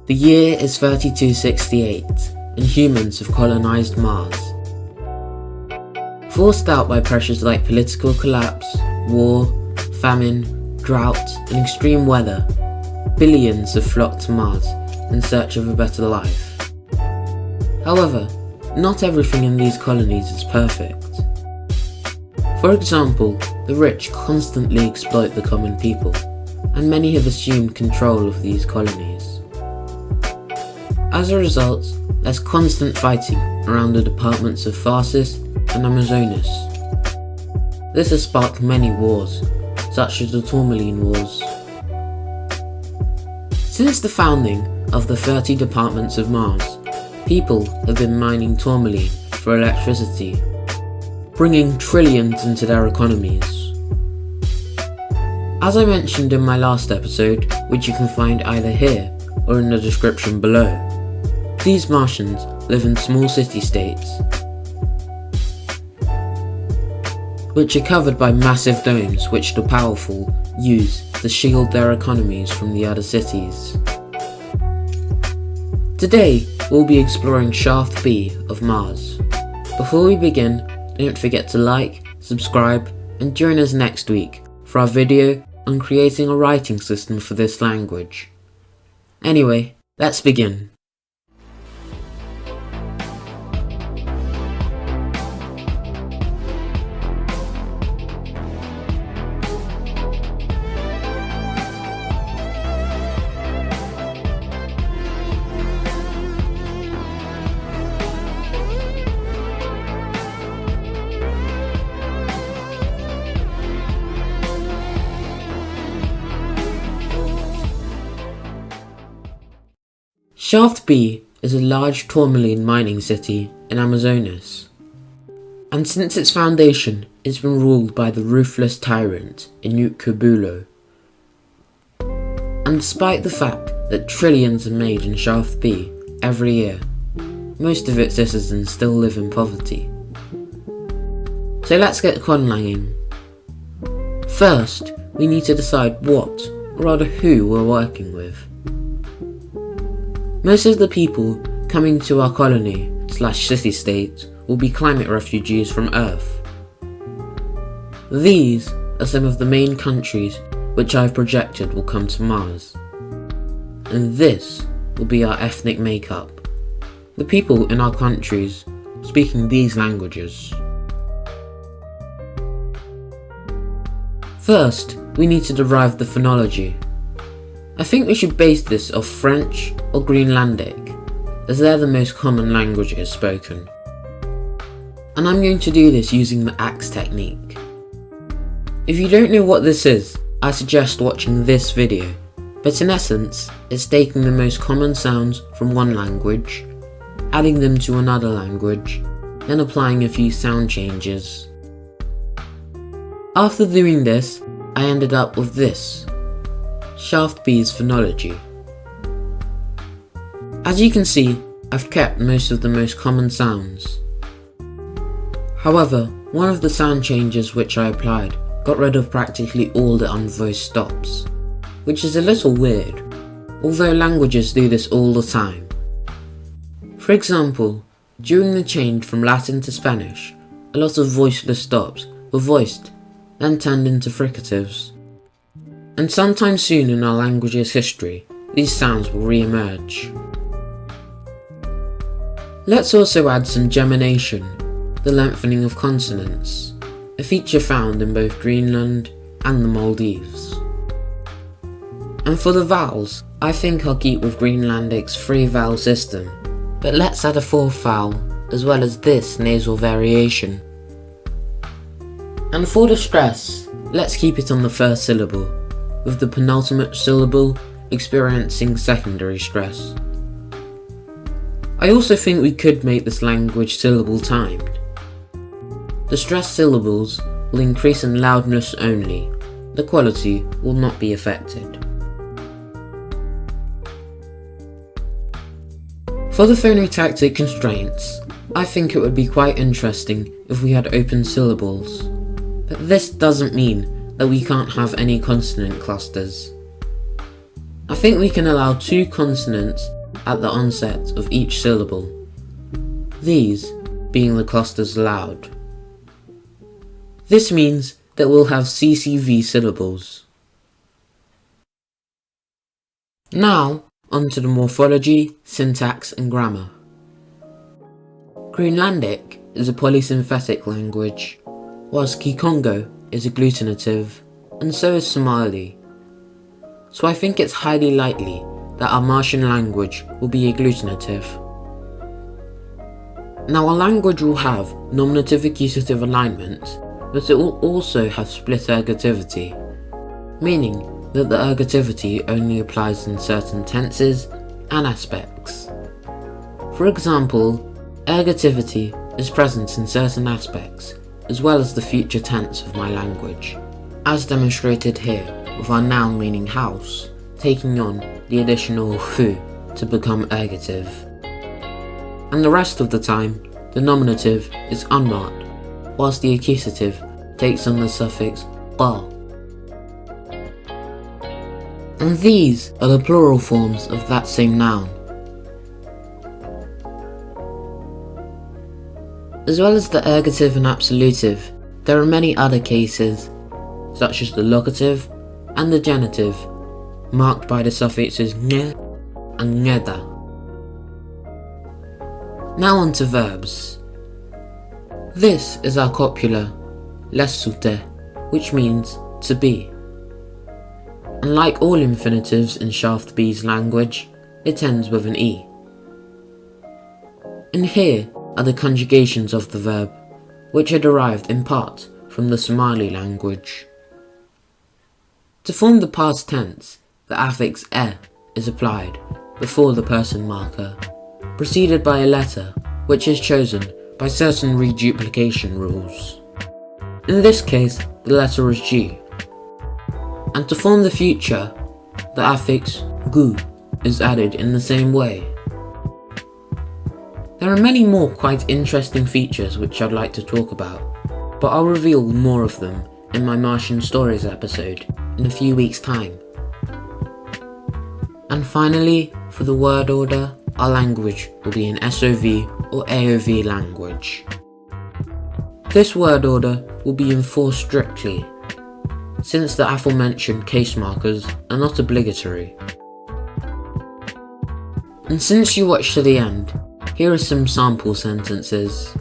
The year is 3268, and humans have colonised Mars. Forced out by pressures like political collapse, war, famine, drought, and extreme weather, billions have flocked to Mars in search of a better life. However, not everything in these colonies is perfect. For example, the rich constantly exploit the common people, and many have assumed control of these colonies. As a result, there's constant fighting around the departments of Tharsis and Amazonas. This has sparked many wars, such as the Tourmaline Wars. Since the founding of the 30 departments of Mars, people have been mining tourmaline for electricity, bringing trillions into their economies. As I mentioned in my last episode, which you can find either here or in the description below, these Martians live in small city-states, which are covered by massive domes which the powerful use to shield their economies from the other cities. Today, we'll be exploring Shaft B of Mars. Before we begin, don't forget to like, subscribe, and join us next week for our video on creating a writing system for this language. Anyway, let's begin. Shaft B is a large tourmaline mining city in Amazonas, and since its foundation it's been ruled by the ruthless tyrant Inukkubulo. And despite the fact that trillions are made in Shaft B every year, most of its citizens still live in poverty. So let's get conlanging. First, we need to decide what, or rather who, we're working with. Most of the people coming to our colony / city-state will be climate refugees from Earth. These are some of the main countries which I've projected will come to Mars. And this will be our ethnic makeup. The people in our countries speaking these languages. First, we need to derive the phonology. I think we should base this off French or Greenlandic, as they're the most common languages spoken. And I'm going to do this using the axe technique. If you don't know what this is, I suggest watching this video, but in essence, it's taking the most common sounds from one language, adding them to another language, then applying a few sound changes. After doing this, I ended up with this. Shaft B's phonology. As you can see, I've kept most of the most common sounds. However, one of the sound changes which I applied got rid of practically all the unvoiced stops, which is a little weird, although languages do this all the time. For example, during the change from Latin to Spanish, a lot of voiceless stops were voiced, then turned into fricatives. And sometime soon in our language's history, these sounds will re-emerge. Let's also add some gemination, the lengthening of consonants, a feature found in both Greenland and the Maldives. And for the vowels, I think I'll keep with Greenlandic's 3-vowel system, but let's add a 4th vowel, as well as this nasal variation. And for the stress, let's keep it on the first syllable, with the penultimate syllable experiencing secondary stress. I also think we could make this language syllable timed. The stressed syllables will increase in loudness only, the quality will not be affected. For the phonotactic constraints, I think it would be quite interesting if we had open syllables, but this doesn't mean that we can't have any consonant clusters. I think we can allow 2 consonants at the onset of each syllable, these being the clusters allowed. This means that we'll have CCV syllables. Now, onto the morphology, syntax and grammar. Greenlandic is a polysynthetic language, whilst Kikongo is agglutinative, and so is Somali. So I think it's highly likely that our Martian language will be agglutinative. Now our language will have nominative accusative alignment, but it will also have split ergativity, meaning that the ergativity only applies in certain tenses and aspects. For example, ergativity is present in certain aspects, as well as the future tense of my language, as demonstrated here with our noun meaning house, taking on the additional fu to become ergative. And the rest of the time, the nominative is unmarked, whilst the accusative takes on the suffix ba. And these are the plural forms of that same noun. As well as the ergative and absolutive, there are many other cases, such as the locative and the genitive, marked by the suffixes nye and ngeda. Now on to verbs. This is our copula, lesute, which means to be. And like all infinitives in Shaft B's language, it ends with an E. And here are the conjugations of the verb, which are derived in part from the Somali language. To form the past tense, the affix e is applied before the person marker, preceded by a letter which is chosen by certain reduplication rules. In this case, the letter is G. And to form the future, the affix gu is added in the same way. There are many more quite interesting features which I'd like to talk about, but I'll reveal more of them in my Martian Stories episode in a few weeks' time. And finally, for the word order, our language will be an SOV or AOV language. This word order will be enforced strictly, since the aforementioned case markers are not obligatory. And since you watched to the end, here are some sample sentences.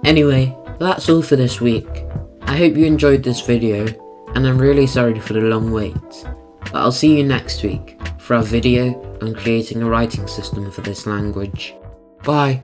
Anyway, that's all for this week. I hope you enjoyed this video, and I'm really sorry for the long wait, but I'll see you next week for our video on creating a writing system for this language. Bye!